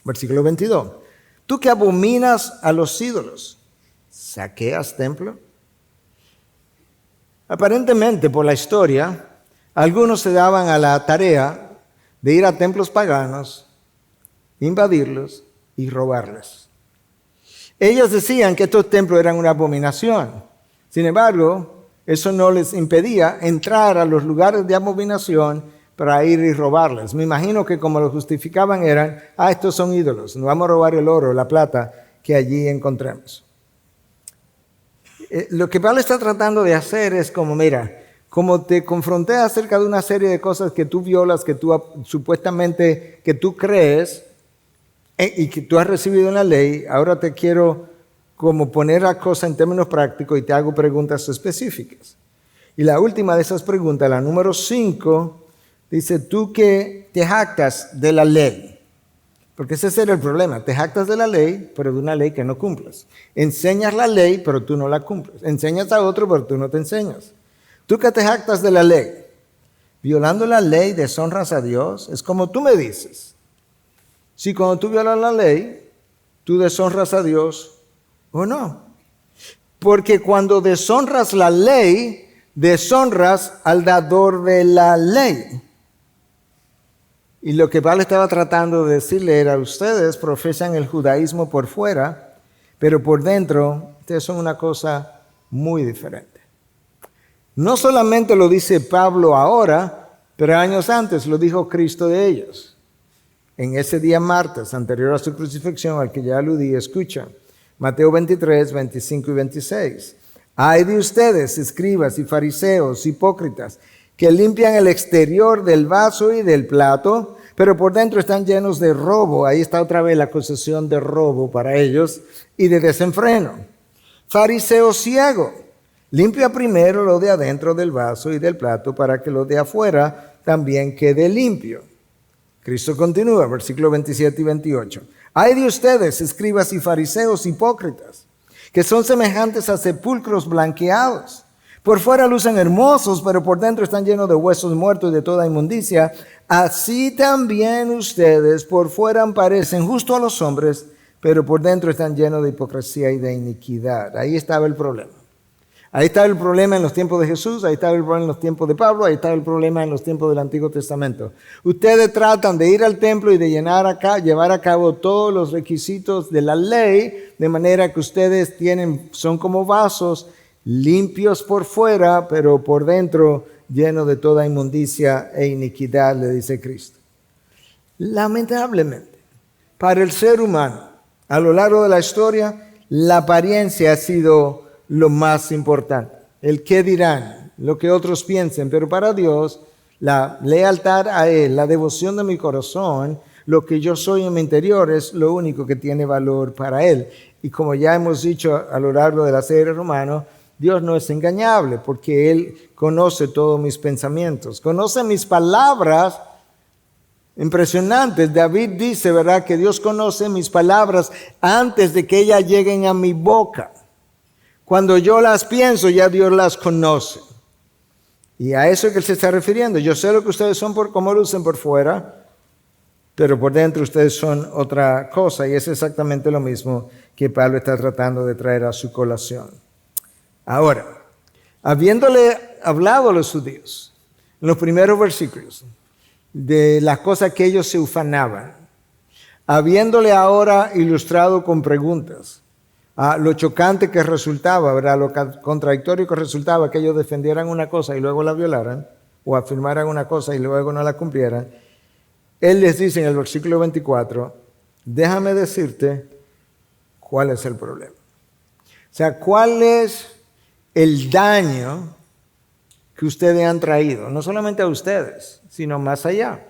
versículo 22. ¿Tú que abominas a los ídolos, saqueas templo? Aparentemente, por la historia, algunos se daban a la tarea de ir a templos paganos, invadirlos y robarles. Ellos decían que estos templos eran una abominación. Sin embargo, eso no les impedía entrar a los lugares de abominación para ir y robarles. Me imagino que como lo justificaban eran, estos son ídolos, nos vamos a robar el oro, la plata que allí encontremos. Lo que Pablo está tratando de hacer es como, mira, como te confronté acerca de una serie de cosas que tú violas, que tú supuestamente, que tú crees y que tú has recibido en la ley, ahora te quiero como poner la cosa en términos prácticos y te hago preguntas específicas. Y la última de esas preguntas, la número 5, dice, tú que te jactas de la ley. Porque ese era el problema. Te jactas de la ley, pero de una ley que no cumples. Enseñas la ley, pero tú no la cumples. Enseñas a otro, pero tú no te enseñas. Tú que te jactas de la ley, violando la ley, deshonras a Dios. Es como tú me dices. Si cuando tú violas la ley, tú deshonras a Dios o no. Porque cuando deshonras la ley, deshonras al dador de la ley. Y lo que Pablo estaba tratando de decirle era, ustedes profesan el judaísmo por fuera, pero por dentro ustedes son una cosa muy diferente. No solamente lo dice Pablo ahora, pero años antes lo dijo Cristo de ellos. En ese día martes, anterior a su crucifixión, al que ya aludí, escucha, Mateo 23, 25 y 26. Ay de ustedes, escribas y fariseos, hipócritas, que limpian el exterior del vaso y del plato, pero por dentro están llenos de robo. Ahí está otra vez la acusación de robo para ellos y de desenfreno. Fariseo ciego, limpia primero lo de adentro del vaso y del plato para que lo de afuera también quede limpio. Cristo continúa, versículos 27 y 28. Ay de ustedes, escribas y fariseos hipócritas, que son semejantes a sepulcros blanqueados. Por fuera lucen hermosos, pero por dentro están llenos de huesos muertos y de toda inmundicia. Así también ustedes por fuera parecen justos a los hombres, pero por dentro están llenos de hipocresía y de iniquidad. Ahí estaba el problema. Ahí estaba el problema en los tiempos de Jesús, ahí estaba el problema en los tiempos de Pablo, ahí estaba el problema en los tiempos del Antiguo Testamento. Ustedes tratan de ir al templo y de llevar a cabo todos los requisitos de la ley, de manera que ustedes son como vasos limpios por fuera, pero por dentro llenos de toda inmundicia e iniquidad, le dice Cristo. Lamentablemente, para el ser humano, a lo largo de la historia, la apariencia ha sido lo más importante. El qué dirán, lo que otros piensen, pero para Dios, la lealtad a Él, la devoción de mi corazón, lo que yo soy en mi interior es lo único que tiene valor para Él. Y como ya hemos dicho a lo largo de la serie Romanos, Dios no es engañable porque Él conoce todos mis pensamientos, conoce mis palabras impresionantes. David dice, ¿verdad?, que Dios conoce mis palabras antes de que ellas lleguen a mi boca. Cuando yo las pienso, ya Dios las conoce. Y a eso es que Él se está refiriendo. Yo sé lo que ustedes son por cómo lucen por fuera, pero por dentro ustedes son otra cosa. Y es exactamente lo mismo que Pablo está tratando de traer a su colación. Ahora, habiéndole hablado a los judíos en los primeros versículos de las cosas que ellos se ufanaban, habiéndole ahora ilustrado con preguntas lo chocante que resultaba, ¿verdad?, lo contradictorio que resultaba que ellos defendieran una cosa y luego la violaran, o afirmaran una cosa y luego no la cumplieran, Él les dice en el versículo 24, déjame decirte cuál es el problema. O sea, cuál es el daño que ustedes han traído, no solamente a ustedes, sino más allá.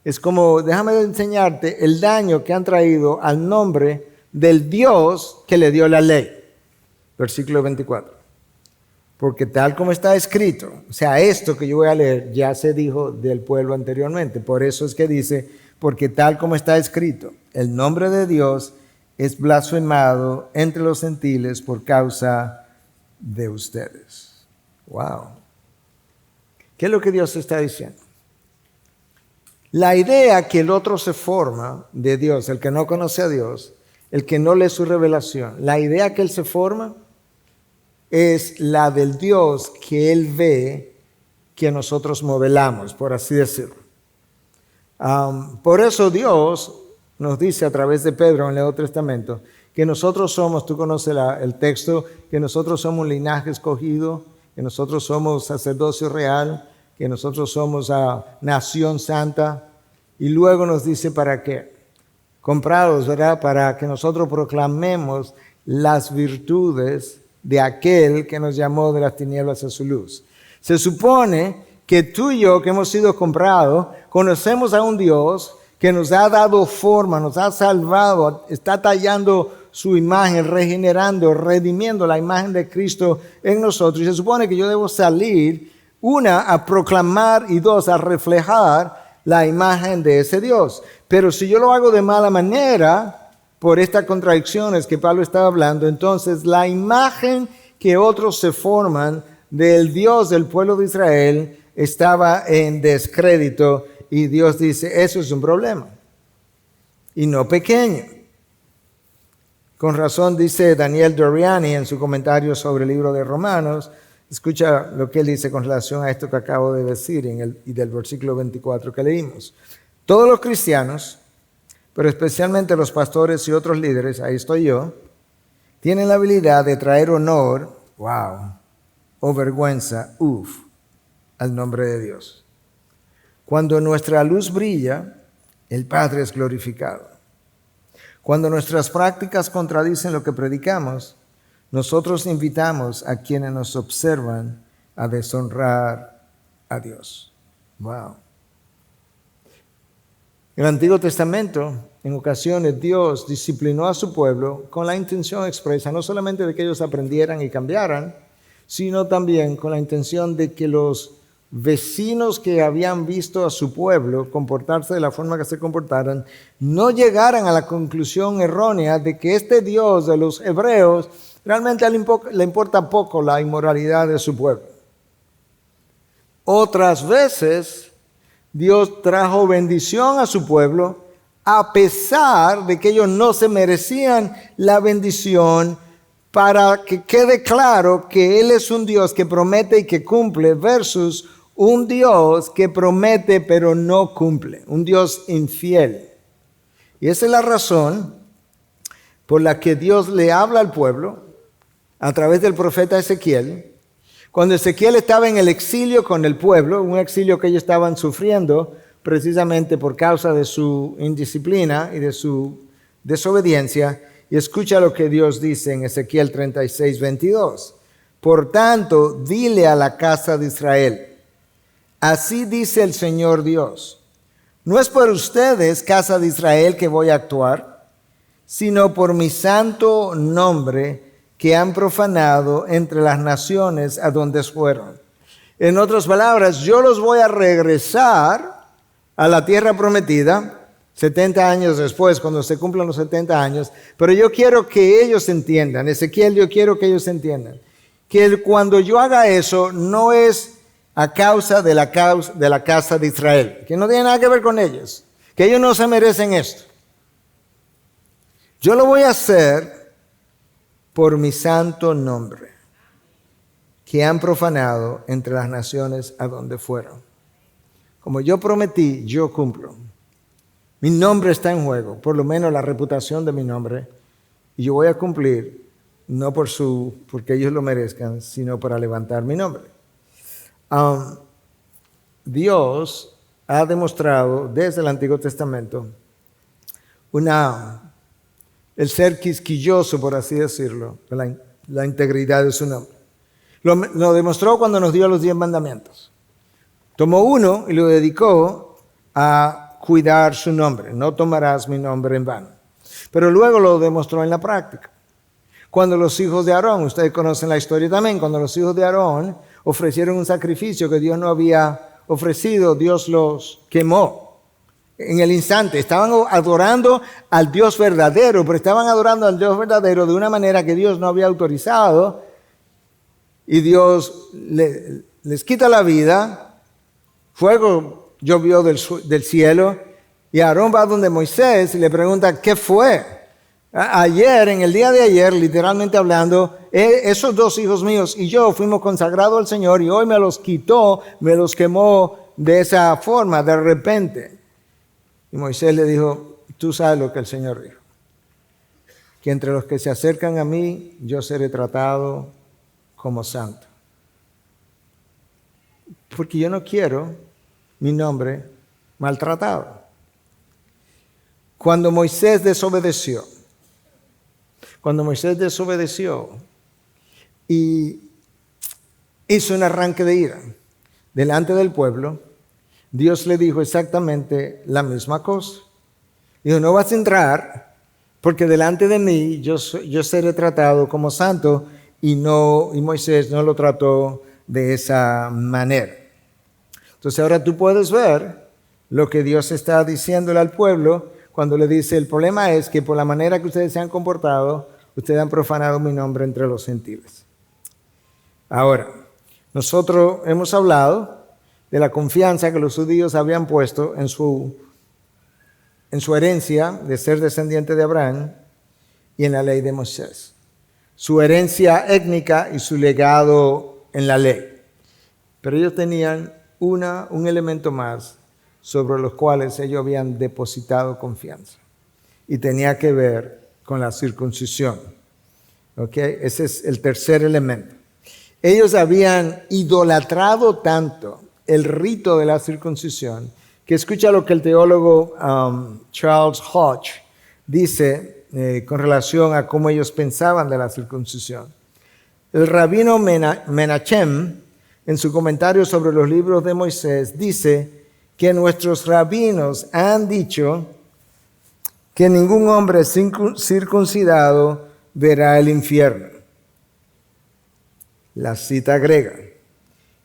Es como, déjame enseñarte el daño que han traído al nombre del Dios que le dio la ley. Versículo 24. Porque tal como está escrito, o sea, esto que yo voy a leer ya se dijo del pueblo anteriormente. Por eso es que dice, porque tal como está escrito, el nombre de Dios es blasfemado entre los gentiles por causa de ustedes. Wow. ¿Qué es lo que Dios está diciendo? La idea que el otro se forma de Dios, el que no conoce a Dios, el que no lee su revelación, la idea que él se forma es la del Dios que él ve que nosotros modelamos, por así decirlo. Por eso Dios nos dice a través de Pedro en el Nuevo Testamento que nosotros somos, tú conoces el texto, que nosotros somos un linaje escogido, que nosotros somos sacerdocio real, que nosotros somos nación santa, y luego nos dice para qué. Comprados, ¿verdad?, para que nosotros proclamemos las virtudes de aquel que nos llamó de las tinieblas a su luz. Se supone que tú y yo, que hemos sido comprados, conocemos a un Dios que nos ha dado forma, nos ha salvado, está tallando su imagen, regenerando, redimiendo la imagen de Cristo en nosotros. Y se supone que yo debo salir, una, a proclamar y dos, a reflejar la imagen de ese Dios. Pero si yo lo hago de mala manera, por estas contradicciones que Pablo estaba hablando, entonces la imagen que otros se forman del Dios del pueblo de Israel estaba en descrédito y Dios dice, eso es un problema y no pequeño. Con razón dice Daniel Doriani en su comentario sobre el libro de Romanos, escucha lo que él dice con relación a esto que acabo de decir y del versículo 24 que leímos. Todos los cristianos, pero especialmente los pastores y otros líderes, ahí estoy yo, tienen la habilidad de traer honor, o vergüenza, al nombre de Dios. Cuando nuestra luz brilla, el Padre es glorificado. Cuando nuestras prácticas contradicen lo que predicamos, nosotros invitamos a quienes nos observan a deshonrar a Dios. En el Antiguo Testamento, en ocasiones Dios disciplinó a su pueblo con la intención expresa no solamente de que ellos aprendieran y cambiaran, sino también con la intención de que los vecinos que habían visto a su pueblo comportarse de la forma que se comportaran, no llegaran a la conclusión errónea de que este Dios de los hebreos realmente le importa poco la inmoralidad de su pueblo. Otras veces, Dios trajo bendición a su pueblo a pesar de que ellos no se merecían la bendición, para que quede claro que Él es un Dios que promete y que cumple versus un Dios que promete pero no cumple, un Dios infiel. Y esa es la razón por la que Dios le habla al pueblo a través del profeta Ezequiel. Cuando Ezequiel estaba en el exilio con el pueblo, un exilio que ellos estaban sufriendo precisamente por causa de su indisciplina y de su desobediencia. Y escucha lo que Dios dice en Ezequiel 36, 22. Por tanto, dile a la casa de Israel, así dice el Señor Dios, no es por ustedes, casa de Israel, que voy a actuar, sino por mi santo nombre que han profanado entre las naciones a donde fueron. En otras palabras, yo los voy a regresar a la tierra prometida, 70 años después, cuando se cumplan los 70 años, pero yo quiero que ellos entiendan, Ezequiel, yo quiero que ellos entiendan, que cuando yo haga eso no es a causa de la casa de Israel, que no tiene nada que ver con ellos, que ellos no se merecen esto. Yo lo voy a hacer por mi santo nombre, que han profanado entre las naciones a donde fueron. Como yo prometí, yo cumplo. Mi nombre está en juego, por lo menos la reputación de mi nombre, y yo voy a cumplir, no porque ellos lo merezcan, sino para levantar mi nombre. Dios ha demostrado desde el Antiguo Testamento el ser quisquilloso, por así decirlo, la integridad de su nombre. Lo demostró cuando nos dio los 10 mandamientos. Tomó uno y lo dedicó a cuidar su nombre. No tomarás mi nombre en vano. Pero luego lo demostró en la práctica. Cuando los hijos de Aarón, ustedes conocen la historia también, cuando los hijos de Aarón ofrecieron un sacrificio que Dios no había ofrecido, Dios los quemó en el instante. Estaban adorando al Dios verdadero, pero estaban adorando al Dios verdadero de una manera que Dios no había autorizado, y Dios les quita la vida. Fuego llovió del cielo, y Aarón va donde Moisés y le pregunta, ¿qué fue? Ayer, en el día de ayer, literalmente hablando, esos 2 hijos míos y yo fuimos consagrados al Señor, y hoy me los quitó, me los quemó de esa forma, de repente. Y Moisés le dijo, tú sabes lo que el Señor dijo, que entre los que se acercan a mí, yo seré tratado como santo. Porque yo no quiero mi nombre maltratado. Cuando Moisés desobedeció, y hizo un arranque de ira delante del pueblo, Dios le dijo exactamente la misma cosa. Dijo, no vas a entrar porque delante de mí yo seré tratado como santo, y Moisés no lo trató de esa manera. Entonces ahora tú puedes ver lo que Dios está diciéndole al pueblo cuando le dice, el problema es que por la manera que ustedes se han comportado, ustedes han profanado mi nombre entre los gentiles. Ahora, nosotros hemos hablado de la confianza que los judíos habían puesto en su herencia de ser descendiente de Abraham y en la ley de Moisés. Su herencia étnica y su legado en la ley. Pero ellos tenían un elemento más sobre los cuales ellos habían depositado confianza. Y tenía que ver con la circuncisión. ¿Ok? Ese es el tercer elemento. Ellos habían idolatrado tanto el rito de la circuncisión que escucha lo que el teólogo Charles Hodge dice con relación a cómo ellos pensaban de la circuncisión. El rabino Menachem, en su comentario sobre los libros de Moisés, dice que nuestros rabinos han dicho que ningún hombre circuncidado verá el infierno. La cita agrega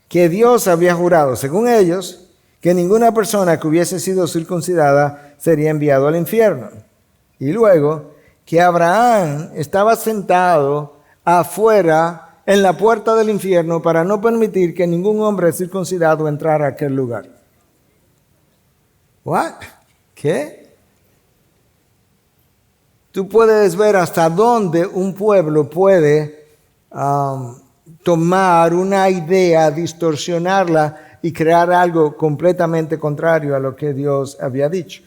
que Dios había jurado, según ellos, que ninguna persona que hubiese sido circuncidada sería enviado al infierno. Y luego que Abraham estaba sentado afuera en la puerta del infierno para no permitir que ningún hombre circuncidado entrara a aquel lugar. ¿What? ¿Qué? Tú puedes ver hasta dónde un pueblo puede tomar una idea, distorsionarla y crear algo completamente contrario a lo que Dios había dicho.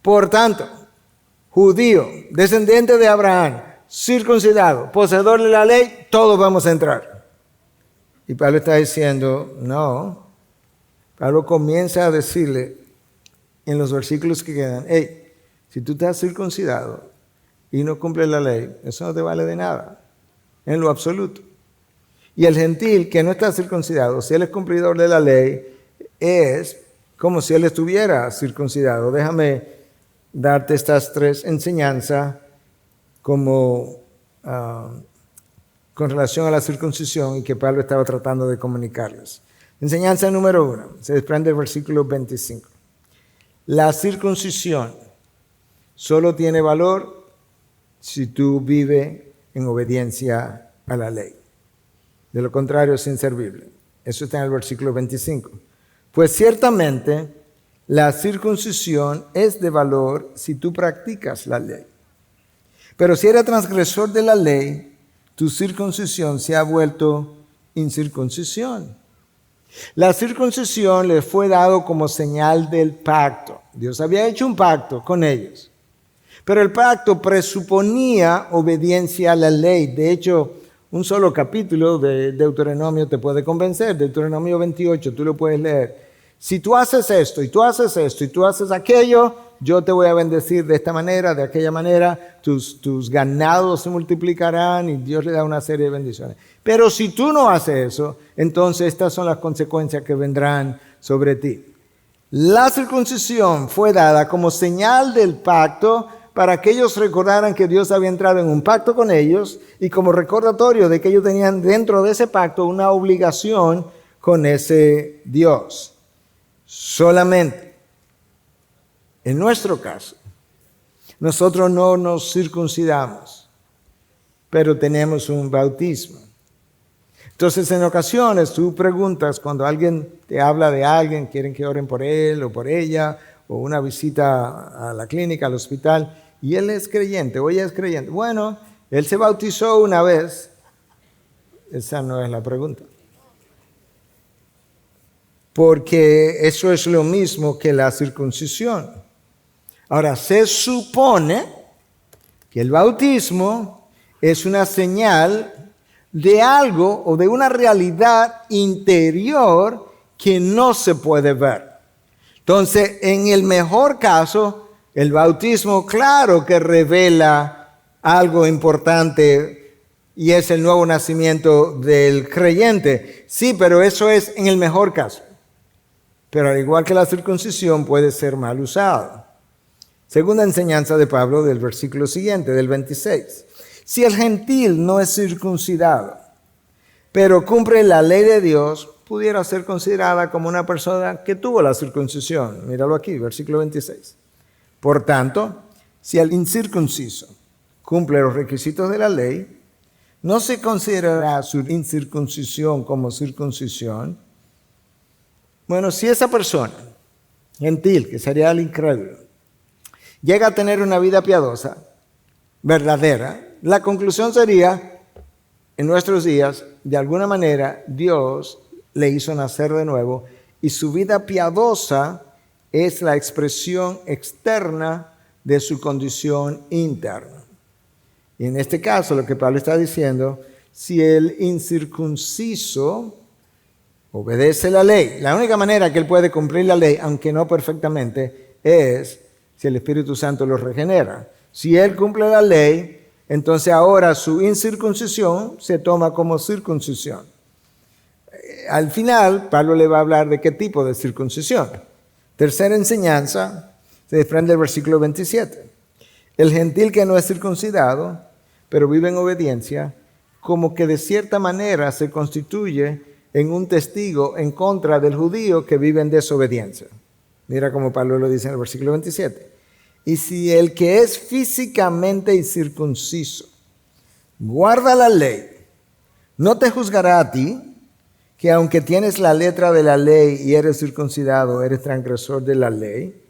Por tanto, judío, descendiente de Abraham, circuncidado, poseedor de la ley, todos vamos a entrar. Y Pablo está diciendo, no. Pablo comienza a decirle en los versículos que quedan, hey, si tú estás circuncidado y no cumples la ley, eso no te vale de nada, en lo absoluto. Y el gentil que no está circuncidado, si él es cumplidor de la ley, es como si él estuviera circuncidado. Déjame darte estas tres enseñanzas como con relación a la circuncisión y que Pablo estaba tratando de comunicarles. Enseñanza número 1, se desprende del versículo 25. La circuncisión solo tiene valor si tú vives en obediencia a la ley. De lo contrario es inservible. Eso está en el versículo 25. Pues ciertamente la circuncisión es de valor si tú practicas la ley. Pero si eres transgresor de la ley, tu circuncisión se ha vuelto incircuncisión. La circuncisión les fue dado como señal del pacto. Dios había hecho un pacto con ellos. Pero el pacto presuponía obediencia a la ley. De hecho, un solo capítulo de Deuteronomio te puede convencer. Deuteronomio 28, tú lo puedes leer. Si tú haces esto, y tú haces esto, y tú haces aquello, yo te voy a bendecir de esta manera, de aquella manera, tus ganados se multiplicarán y Dios le da una serie de bendiciones. Pero si tú no haces eso, entonces estas son las consecuencias que vendrán sobre ti. La circuncisión fue dada como señal del pacto para que ellos recordaran que Dios había entrado en un pacto con ellos y como recordatorio de que ellos tenían dentro de ese pacto una obligación con ese Dios. Solamente, en nuestro caso, nosotros no nos circuncidamos, pero tenemos un bautismo. Entonces, en ocasiones tú preguntas, cuando alguien te habla de alguien, quieren que oren por él o por ella, o una visita a la clínica, al hospital, y él es creyente o ella es creyente. Bueno, él se bautizó una vez. Esa no es la pregunta. Porque eso es lo mismo que la circuncisión. Ahora, se supone que el bautismo es una señal de algo o de una realidad interior que no se puede ver. Entonces, en el mejor caso, el bautismo, claro que revela algo importante y es el nuevo nacimiento del creyente. Sí, pero eso es en el mejor caso. Pero al igual que la circuncisión puede ser mal usada. Segunda enseñanza de Pablo del versículo siguiente, del 26. Si el gentil no es circuncidado, pero cumple la ley de Dios, pudiera ser considerada como una persona que tuvo la circuncisión. Míralo aquí, versículo 26. Por tanto, si el incircunciso cumple los requisitos de la ley, no se considerará su incircuncisión como circuncisión. Bueno, si esa persona, gentil, que sería el incrédulo, llega a tener una vida piadosa, verdadera, la conclusión sería, en nuestros días, de alguna manera, Dios le hizo nacer de nuevo y su vida piadosa es la expresión externa de su condición interna. Y en este caso, lo que Pablo está diciendo, si el incircunciso obedece la ley, la única manera que él puede cumplir la ley, aunque no perfectamente, es si el Espíritu Santo lo regenera. Si él cumple la ley, entonces ahora su incircuncisión se toma como circuncisión. Al final, Pablo le va a hablar de qué tipo de circuncisión. Tercera enseñanza se desprende del versículo 27. El gentil que no es circuncidado, pero vive en obediencia, como que de cierta manera se constituye en un testigo en contra del judío que vive en desobediencia. Mira cómo Pablo lo dice en el versículo 27. Y si el que es físicamente incircunciso guarda la ley, no te juzgará a ti, que aunque tienes la letra de la ley y eres circuncidado, eres transgresor de la ley.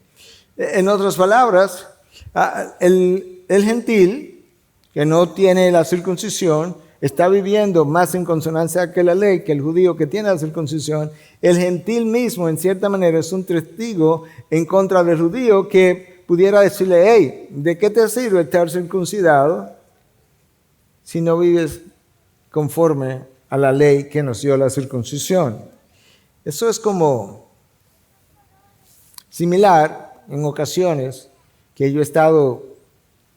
En otras palabras, el gentil que no tiene la circuncisión está viviendo más en consonancia que la ley que el judío que tiene la circuncisión. El gentil mismo, en cierta manera, es un testigo en contra del judío que pudiera decirle, hey, ¿de qué te sirve estar circuncidado si no vives conforme a la ley que nos dio la circuncisión? Eso es como similar en ocasiones que yo he estado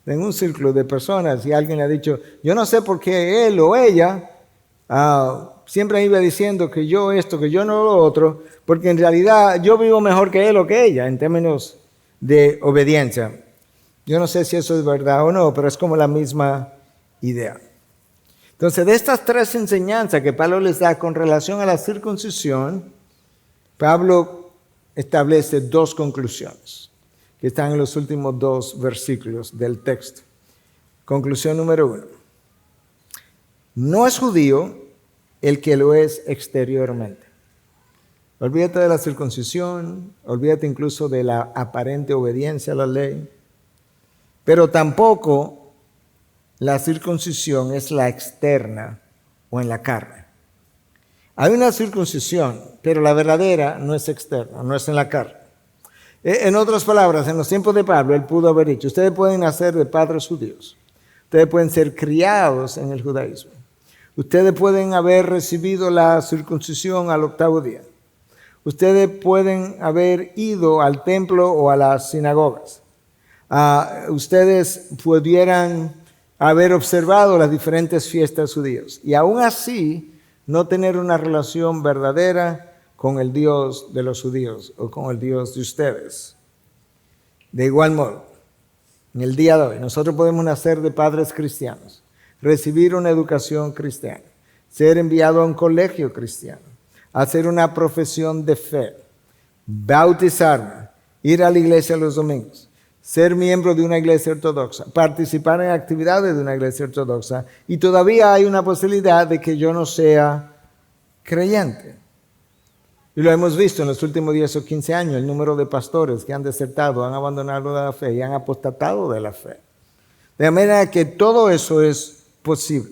en un círculo de personas y alguien le ha dicho, yo no sé por qué él o ella siempre iba diciendo que yo esto, que yo no lo otro, porque en realidad yo vivo mejor que él o que ella en términos de obediencia. Yo no sé si eso es verdad o no, pero es como la misma idea. Entonces, de estas tres enseñanzas que Pablo les da con relación a la circuncisión, Pablo establece dos conclusiones que están en los últimos dos versículos del texto. Conclusión número 1. No es judío el que lo es exteriormente. Olvídate de la circuncisión, olvídate incluso de la aparente obediencia a la ley, pero tampoco la circuncisión es la externa o en la carne. Hay una circuncisión, pero la verdadera no es externa, no es en la carne. En otras palabras, en los tiempos de Pablo, él pudo haber dicho, ustedes pueden nacer de padres judíos, ustedes pueden ser criados en el judaísmo, ustedes pueden haber recibido la circuncisión al 8º día, ustedes pueden haber ido al templo o a las sinagogas, ustedes pudieran haber observado las diferentes fiestas judías y aún así no tener una relación verdadera con el Dios de los judíos o con el Dios de ustedes. De igual modo, en el día de hoy, nosotros podemos nacer de padres cristianos, recibir una educación cristiana, ser enviado a un colegio cristiano, hacer una profesión de fe, bautizarme, ir a la iglesia los domingos, ser miembro de una iglesia ortodoxa, participar en actividades de una iglesia ortodoxa, y todavía hay una posibilidad de que yo no sea creyente. Y lo hemos visto en los últimos 10 o 15 años, el número de pastores que han desertado, han abandonado la fe y han apostatado de la fe. De manera que todo eso es posible.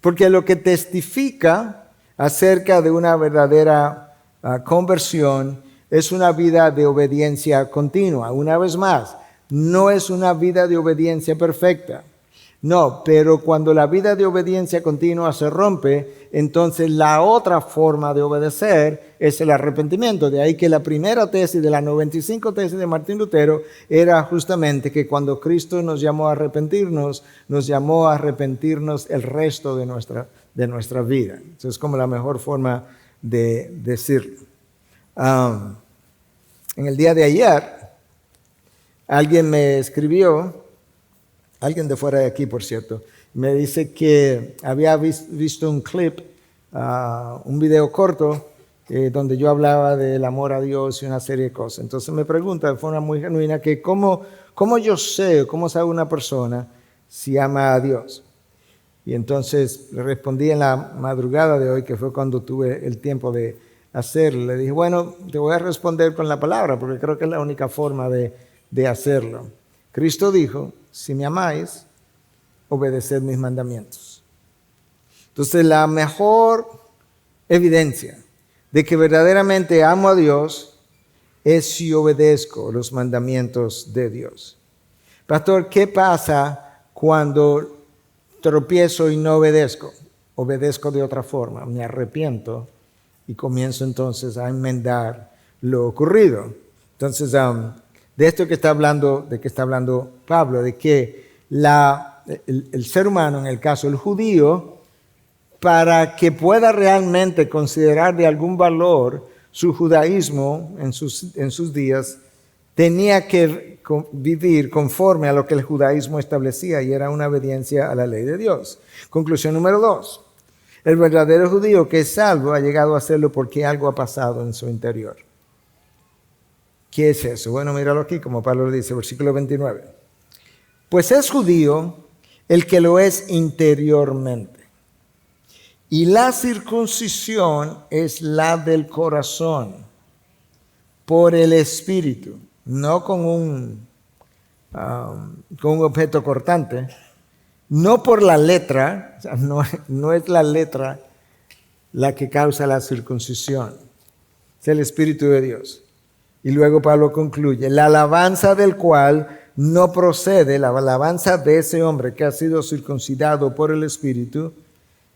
Porque lo que testifica acerca de una verdadera conversión es una vida de obediencia continua. Una vez más, no es una vida de obediencia perfecta. No, pero cuando la vida de obediencia continua se rompe, entonces la otra forma de obedecer es el arrepentimiento. De ahí que la primera tesis de las 95 tesis de Martín Lutero era justamente que cuando Cristo nos llamó a arrepentirnos, nos llamó a arrepentirnos el resto de nuestra vida. Eso es como la mejor forma de decirlo. En el día de ayer, alguien me escribió, alguien de fuera de aquí, por cierto, me dice que había visto un clip, un video corto, donde yo hablaba del amor a Dios y una serie de cosas. Entonces me pregunta de forma muy genuina que cómo yo sé, cómo sabe una persona si ama a Dios. Y entonces le respondí en la madrugada de hoy, que fue cuando tuve el tiempo de hacerlo. Le dije, bueno, te voy a responder con la palabra, porque creo que es la única forma de hacerlo. Cristo dijo, si me amáis, obedeced mis mandamientos. Entonces, la mejor evidencia de que verdaderamente amo a Dios es si obedezco los mandamientos de Dios. Pastor, ¿qué pasa cuando tropiezo y no obedezco? Obedezco de otra forma, me arrepiento y comienzo entonces a enmendar lo ocurrido. Entonces, de esto que está hablando Pablo, de que el ser humano, en el caso del judío, para que pueda realmente considerar de algún valor su judaísmo en sus días, tenía que vivir conforme a lo que el judaísmo establecía y era una obediencia a la ley de Dios. Conclusión número 2. El verdadero judío que es salvo ha llegado a hacerlo porque algo ha pasado en su interior. ¿Qué es eso? Bueno, míralo aquí, como Pablo le dice, versículo 29. Pues es judío el que lo es interiormente. Y la circuncisión es la del corazón, por el espíritu, no con un objeto cortante, no por la letra, o sea, no es la letra la que causa la circuncisión, es el Espíritu de Dios. Y luego Pablo concluye, la alabanza del cual no procede, la alabanza de ese hombre que ha sido circuncidado por el Espíritu,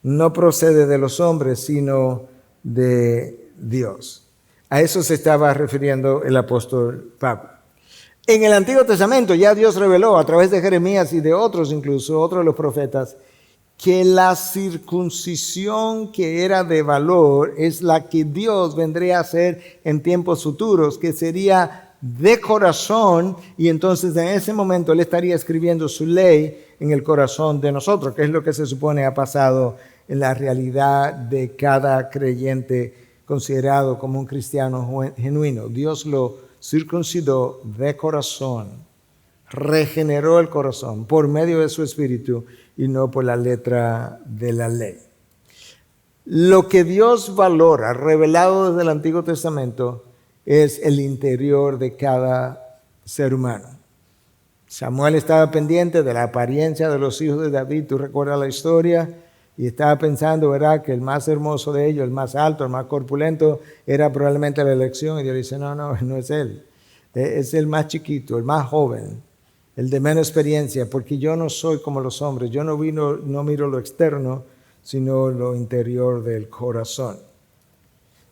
no procede de los hombres, sino de Dios. A eso se estaba refiriendo el apóstol Pablo. En el Antiguo Testamento ya Dios reveló a través de Jeremías y de otros, incluso otros de los profetas, que la circuncisión que era de valor es la que Dios vendría a hacer en tiempos futuros, que sería de corazón, y entonces en ese momento Él estaría escribiendo su ley en el corazón de nosotros, que es lo que se supone ha pasado en la realidad de cada creyente considerado como un cristiano genuino. Dios lo circuncidó de corazón, regeneró el corazón por medio de su espíritu y no por la letra de la ley. Lo que Dios valora, revelado desde el Antiguo Testamento, es el interior de cada ser humano. Samuel estaba pendiente de la apariencia de los hijos de David, tú recuerdas la historia, y estaba pensando, ¿verdad?, que el más hermoso de ellos, el más alto, el más corpulento, era probablemente la elección. Y Dios dice, no es él. Es el más chiquito, el más joven, el de menos experiencia, porque yo no soy como los hombres. Yo no miro lo externo, sino lo interior del corazón.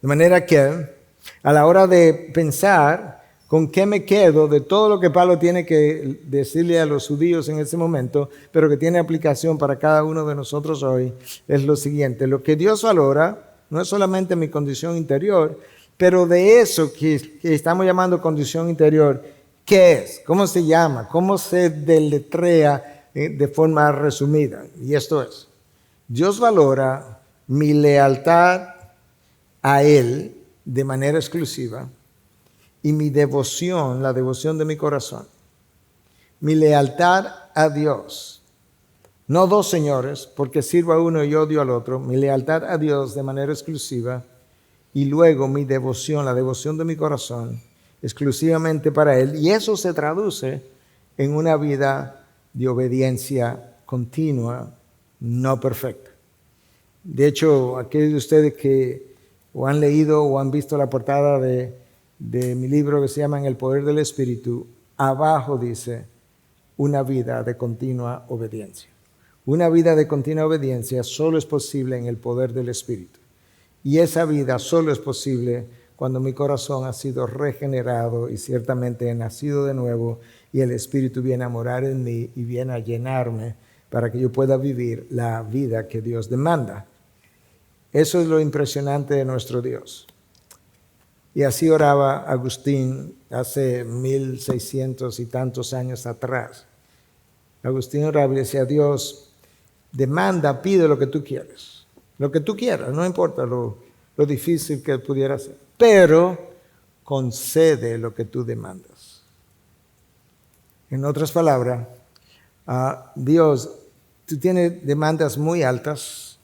De manera que, a la hora de pensar con qué me quedo de todo lo que Pablo tiene que decirle a los judíos en ese momento, pero que tiene aplicación para cada uno de nosotros hoy, es lo siguiente. Lo que Dios valora no es solamente mi condición interior, pero de eso que estamos llamando condición interior, ¿qué es? ¿Cómo se llama? ¿Cómo se deletrea de forma resumida? Y esto es, Dios valora mi lealtad a Él de manera exclusiva, y mi devoción, la devoción de mi corazón, mi lealtad a Dios, no dos señores, porque sirvo a uno y odio al otro, mi lealtad a Dios de manera exclusiva, y luego mi devoción, la devoción de mi corazón, exclusivamente para Él, y eso se traduce en una vida de obediencia continua, no perfecta. De hecho, aquellos de ustedes que o han leído o han visto la portada de mi libro que se llama En el poder del Espíritu, abajo dice una vida de continua obediencia. Una vida de continua obediencia solo es posible en el poder del Espíritu. Y esa vida solo es posible cuando mi corazón ha sido regenerado y ciertamente he nacido de nuevo y el Espíritu viene a morar en mí y viene a llenarme para que yo pueda vivir la vida que Dios demanda. Eso es lo impresionante de nuestro Dios. Y así oraba Agustín hace 1600 y tantos años atrás. Agustín oraba y decía: Dios, demanda, pide lo que tú quieres. Lo que tú quieras, no importa lo difícil que pudiera ser. Pero concede lo que tú demandas. En otras palabras, Dios, tú tienes demandas muy altas.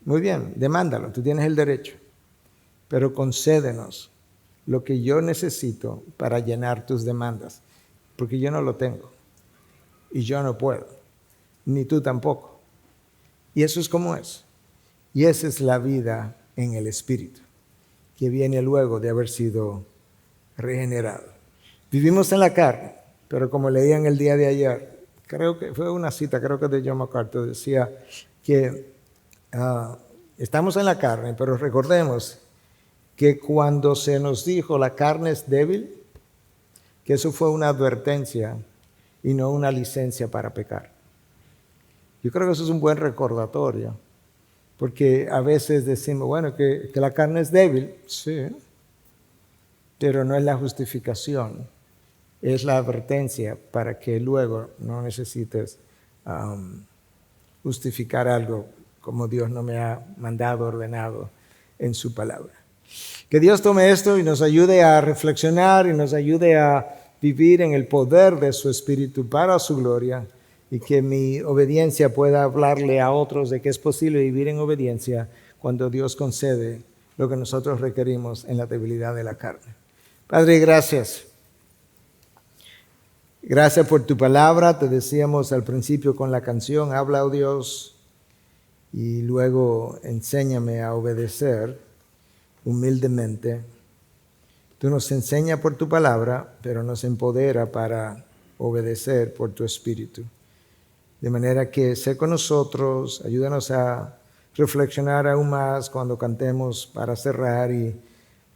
Muy bien, demándalo, tú tienes el derecho. Pero concédenos lo que yo necesito para llenar tus demandas, porque yo no lo tengo y yo no puedo, ni tú tampoco. Y eso es como es. Y esa es la vida en el Espíritu, que viene luego de haber sido regenerado. Vivimos en la carne, pero como leía en el día de ayer, creo que fue una cita, creo que de John MacArthur, decía que estamos en la carne, pero recordemos que cuando se nos dijo la carne es débil, que eso fue una advertencia y no una licencia para pecar. Yo creo que eso es un buen recordatorio, porque a veces decimos, bueno, que la carne es débil, sí, pero no es la justificación, es la advertencia para que luego no necesites justificar algo como Dios no me ha mandado, ordenado en su palabra. Que Dios tome esto y nos ayude a reflexionar y nos ayude a vivir en el poder de su Espíritu para su gloria, y que mi obediencia pueda hablarle a otros de que es posible vivir en obediencia cuando Dios concede lo que nosotros requerimos en la debilidad de la carne. Padre, gracias. Gracias por tu palabra. Te decíamos al principio con la canción, habla, oh Dios, y luego enséñame a obedecer humildemente. Tú nos enseñas por tu palabra, pero nos empodera para obedecer por tu Espíritu. De manera que sé con nosotros, ayúdanos a reflexionar aún más cuando cantemos para cerrar, y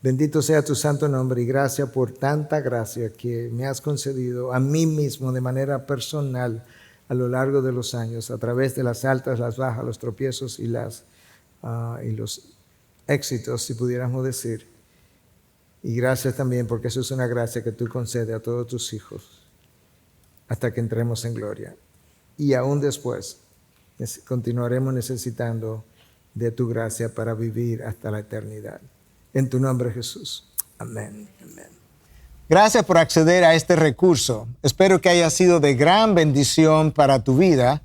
bendito sea tu santo nombre y gracias por tanta gracia que me has concedido a mí mismo de manera personal a lo largo de los años, a través de las altas, las bajas, los tropiezos y los éxitos, si pudiéramos decir. Y gracias también porque eso es una gracia que tú concedes a todos tus hijos hasta que entremos en gloria. Y aún después continuaremos necesitando de tu gracia para vivir hasta la eternidad. En tu nombre, Jesús. Amén. Amén. Gracias por acceder a este recurso. Espero que haya sido de gran bendición para tu vida.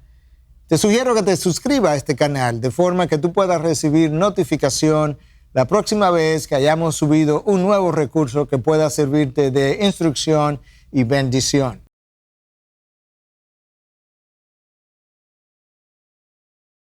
Te sugiero que te suscribas a este canal de forma que tú puedas recibir notificación la próxima vez que hayamos subido un nuevo recurso que pueda servirte de instrucción y bendición.